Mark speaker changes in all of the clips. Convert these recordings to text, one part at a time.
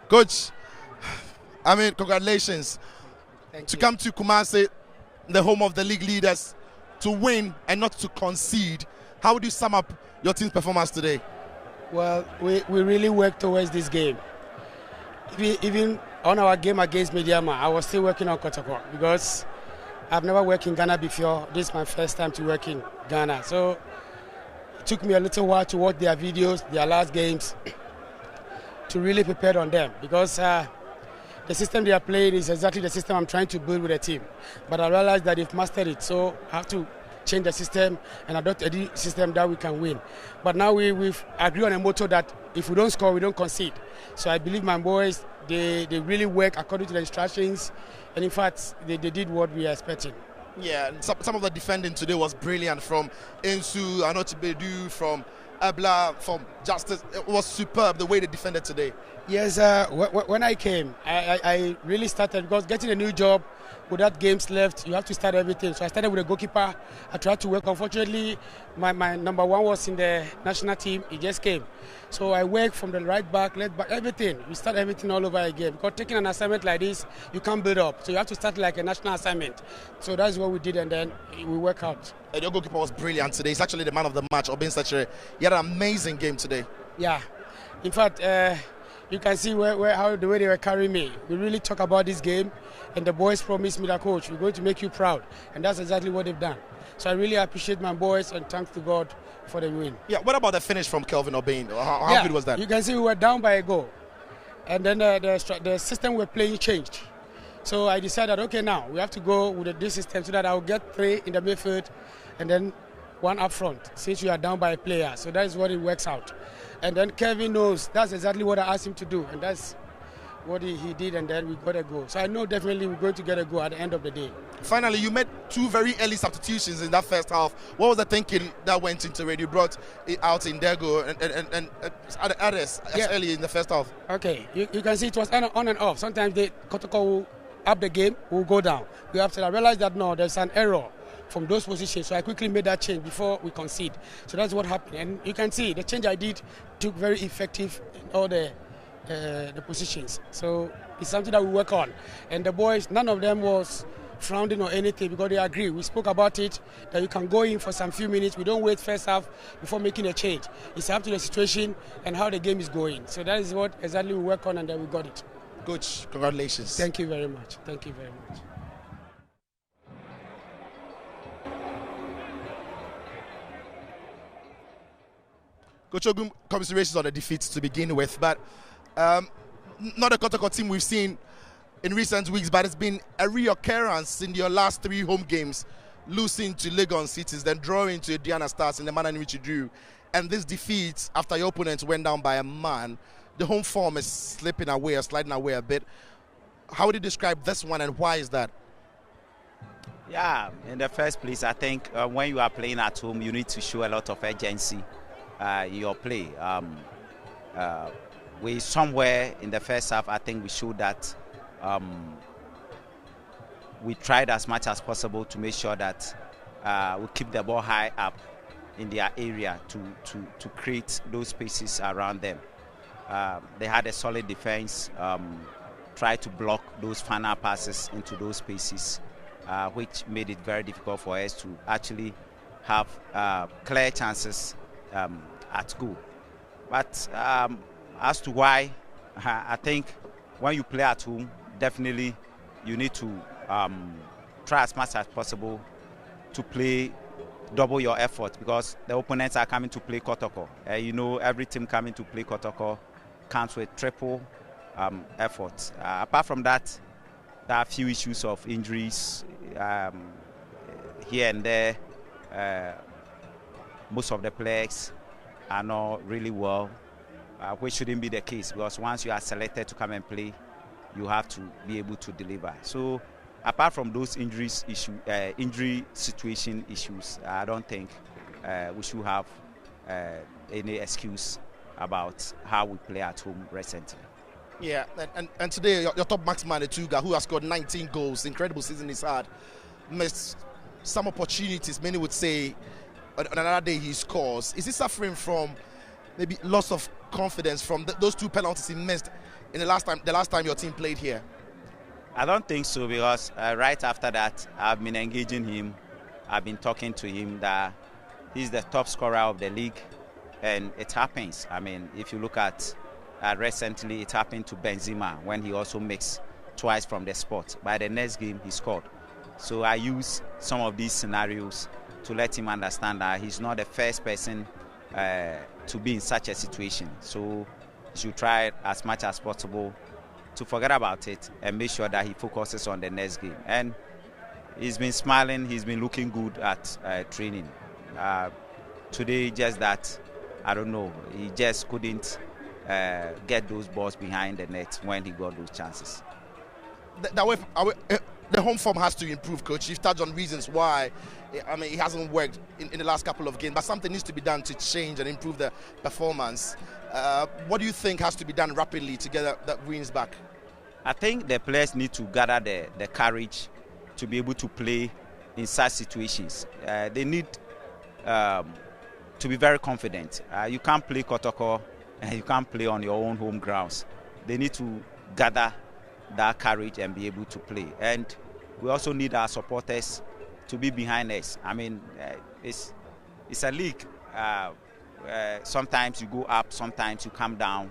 Speaker 1: Coach, I mean, congratulations.
Speaker 2: Thank
Speaker 1: To
Speaker 2: you.
Speaker 1: come to Kumasi, the home of the league leaders, to win and not to concede. How would you sum up your team's performance today?
Speaker 2: Well, we really worked towards this game. Even on our game against Mediama, I was still working on Kotoko because I've never worked in Ghana before. This is my first time to work in Ghana. So it took me a little while to watch their videos, their last games, to really prepare on them because the system they are playing is exactly the system I'm trying to build with the team. But I realized that they've mastered it, so I have to change the system and adopt a system that we can win. But now we've agreed on a motto that if we don't score, we don't concede. So I believe my boys, they really work according to the instructions, and in fact, they did what we are expecting.
Speaker 1: Yeah, and some of the defending today was brilliant from Insu, Anochibedu, from Abla, from Justice. It was superb the way they defended today.
Speaker 2: Yes, when I came, I really started because getting a new job without games left, you have to start everything. So I started with a goalkeeper. I tried to work. Unfortunately, my number one was in the national team. He just came. So I worked from the right back, left back, everything. We start everything all over again. Because taking an assignment like this, you can't build up. So you have to start like a national assignment. So that's what we did, and then we work out.
Speaker 1: And your goalkeeper was brilliant today. He's actually the man of the match, Obin Sachere. He had an amazing game today.
Speaker 2: Yeah. In fact, you can see how the way they were carrying me. We really talk about this game, and the boys promised me that, coach, we're going to make you proud. And that's exactly what they've done. So I really appreciate my boys, and thanks to God for the win.
Speaker 1: Yeah, what about the finish from Kelvin Obin? How good was that?
Speaker 2: You can see we were down by a goal. And then the system we're playing changed. So I decided, okay, now we have to go with this system so that I'll get 3 in the midfield and then 1 up front, since we are down by a player. So that is what it works out. And then Kevin knows that's exactly what I asked him to do, and that's what he did, and then we got a goal. So I know definitely we're going to get a goal at the end of the day.
Speaker 1: Finally, you made 2 very early substitutions in that first half. What was the thinking that went into it? You brought it out in Dego and others early in the first half.
Speaker 2: Okay, you can see it was on and off. Sometimes Kotoko will up the game, will go down. We have to realize that no, there's an error from those positions, so I quickly made that change before we concede. So that's what happened, and you can see the change I did took very effective in all the positions. So it's something that we work on, and the boys, none of them was frowning or anything because they agree. We spoke about it that you can go in for some few minutes. We don't wait first half before making a change. It's up to the situation and how the game is going. So that is what exactly we work on, and then we got it.
Speaker 1: Coach, congratulations.
Speaker 2: Thank you very much. Thank you very much.
Speaker 1: Coach Ogun, commiserations on the defeats to begin with, but not a Kotoko team we've seen in recent weeks, but it's been a reoccurrence in your last 3 home games, losing to Legon Cities, then drawing to Diana Stars in the manner in which you drew. And this defeat, after your opponent went down by a man, the home form is slipping away or sliding away a bit. How would you describe this one, and why is that?
Speaker 3: Yeah, in the first place, I think when you are playing at home, you need to show a lot of urgency in your play. We somewhere in the first half, I think we showed that we tried as much as possible to make sure that we keep the ball high up in their area to create those spaces around them. They had a solid defense, tried to block those final passes into those spaces, which made it very difficult for us to actually have clear chances at goal. But as to why, I think when you play at home, definitely you need to try as much as possible to play double your effort, because the opponents are coming to play Kotoko. You know, every team coming to play Kotoko comes with triple effort. Apart from that, there are a few issues of injuries here and there. Most of the players are not really well, which shouldn't be the case, because once you are selected to come and play, you have to be able to deliver. So apart from those injury situation issues, I don't think we should have any excuse about how we play at home recently.
Speaker 1: Yeah, and today your top marksman, Etuga, who has scored 19 goals, incredible season he's had, missed some opportunities. Many would say on another day he scores. Is he suffering from maybe loss of confidence from those 2 penalties he missed in the last time your team played here?
Speaker 3: I don't think so, because right after that, I've been engaging him. I've been talking to him that he's the top scorer of the league, and it happens. I mean, if you look at recently, it happened to Benzema when he also missed twice from the spot. By the next game, he scored. So I use some of these scenarios to let him understand that he's not the first person to be in such a situation. So he should try as much as possible to forget about it and make sure that he focuses on the next game. And he's been smiling, he's been looking good at training. Today, just that, I don't know, he just couldn't get those balls behind the net when he got those chances.
Speaker 1: The home form has to improve, Coach. You've touched on reasons why. I mean, it hasn't worked in the last couple of games, but something needs to be done to change and improve the performance. What do you think has to be done rapidly to get that wins back?
Speaker 3: I think the players need to gather the courage to be able to play in such situations. They need to be very confident. You can't play Kotoko and you can't play on your own home grounds. They need to gather that courage and be able to play. And we also need our supporters to be behind us. I mean, it's a league. Sometimes you go up, sometimes you come down.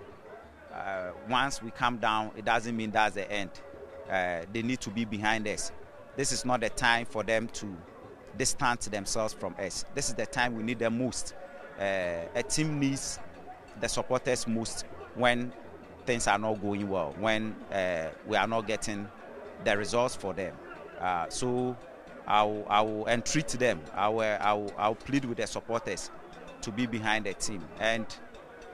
Speaker 3: Once we come down, it doesn't mean that's the end. They need to be behind us. This is not the time for them to distance themselves from us. This is the time we need them most. A team needs the supporters most when things are not going well, when we are not getting the results for them. So I will entreat them. I will plead with the supporters to be behind the team. And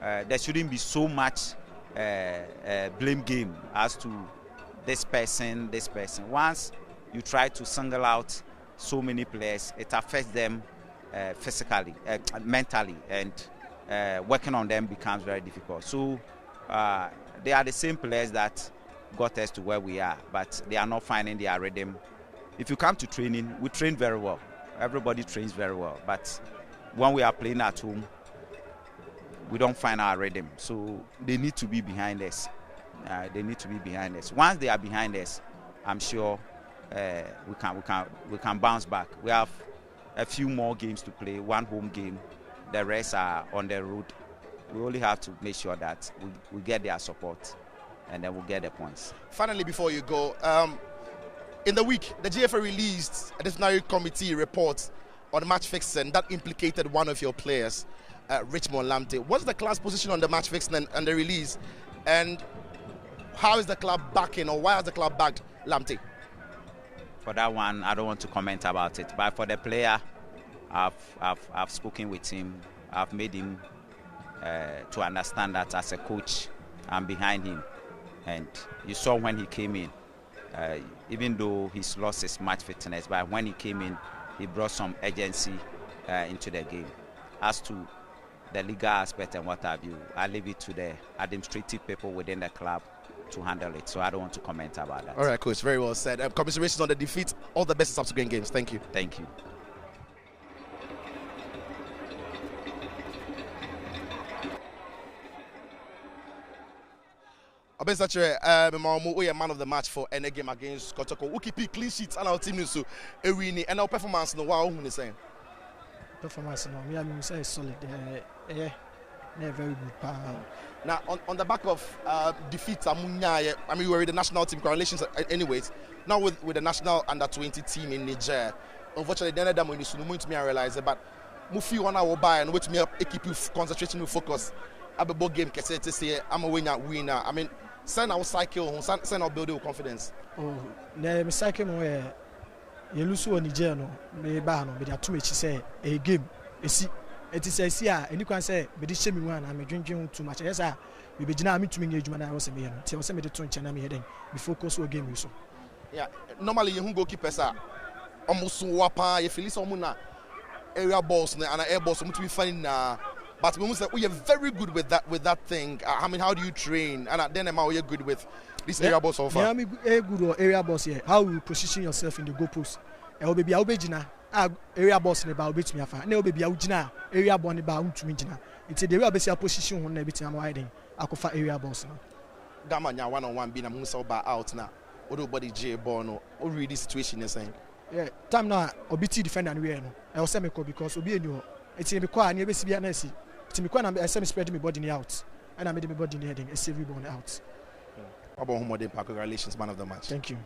Speaker 3: there shouldn't be so much blame game as to this person. Once you try to single out so many players, it affects them physically, mentally, and working on them becomes very difficult. So they are the same players that got us to where we are, but they are not finding their rhythm. If you come to training, we train very well. Everybody trains very well, but when we are playing at home, we don't find our rhythm. So they need to be behind us. Once they are behind us, I'm sure we can bounce back. We have a few more games to play, one home game. The rest are on the road. We only have to make sure that we get their support, and then we'll get the points.
Speaker 1: Finally, before you go, in the week, the GFA released a disciplinary committee report on match fixing that implicated one of your players, Richmond Lamte. What's the club's position on the match fixing and the release? And how is the club backing, or why has the club backed Lamte?
Speaker 3: For that one, I don't want to comment about it. But for the player, I've spoken with him. I've made him to understand that as a coach, I'm behind him. And you saw when he came in, even though he's lost his match fitness, but when he came in, he brought some urgency into the game. As to the legal aspect and what have you, I leave it to the administrative people within the club to handle it. So I don't want to comment about that.
Speaker 1: All right, Coach. Very well said. Commiserations on the defeat. All the best in subsequent games. Thank you.
Speaker 3: Thank you.
Speaker 1: We are man of the match for any game against Kotoko. We keep clean sheets and our team is so winning, and our performance no wow who is saying.
Speaker 4: Performance no, me I say solid. Yeah, very good.
Speaker 1: Now on the back of defeat, I mean we were with the national team. Congratulations, anyways. Now with the national under-20 team in Niger. Unfortunately, the end of them when you to me I realize it, but Mufi 1 hour by and which me keep you concentrating and focus. Abe game kese to say I'm a winner. I mean, send our cycle, send our building confidence.
Speaker 4: Oh, me cycle mo you lose on Niger no me ba no be da to me say a game esi eti say si a eni kwan say be di shemi wan na me dwendwen too much yes a we be gina me to me adwuma na was me no ti was me de to nche na me heden be focus on game so.
Speaker 1: Yeah, normally you goalkeepers are almost wapa you feel some na area balls and air balls so to be finding but we must say we are very good with that thing. I mean, how do you train? And then are you good with this area balls so far?
Speaker 4: Yeah, I'm good or area balls here. How you position yourself in the goal post? I'll be area balls in about bit me afa. Now baby I'll area ball in about to me. Nti the way obesi position ho na bitin am widen akofa area balls no.
Speaker 1: Gama nya one-on-one being a musa ba out now. Odo body J ball no. O read the situation is saying.
Speaker 4: Yeah, time now obiti defender no we no. I was say me call because obi enu. Nti me kwa na e be si bia na si. Nti me kwa na I say me spread my body out. And I made my body heading a save ball out.
Speaker 1: About home modern park, congratulations, man of the match.
Speaker 4: Thank you.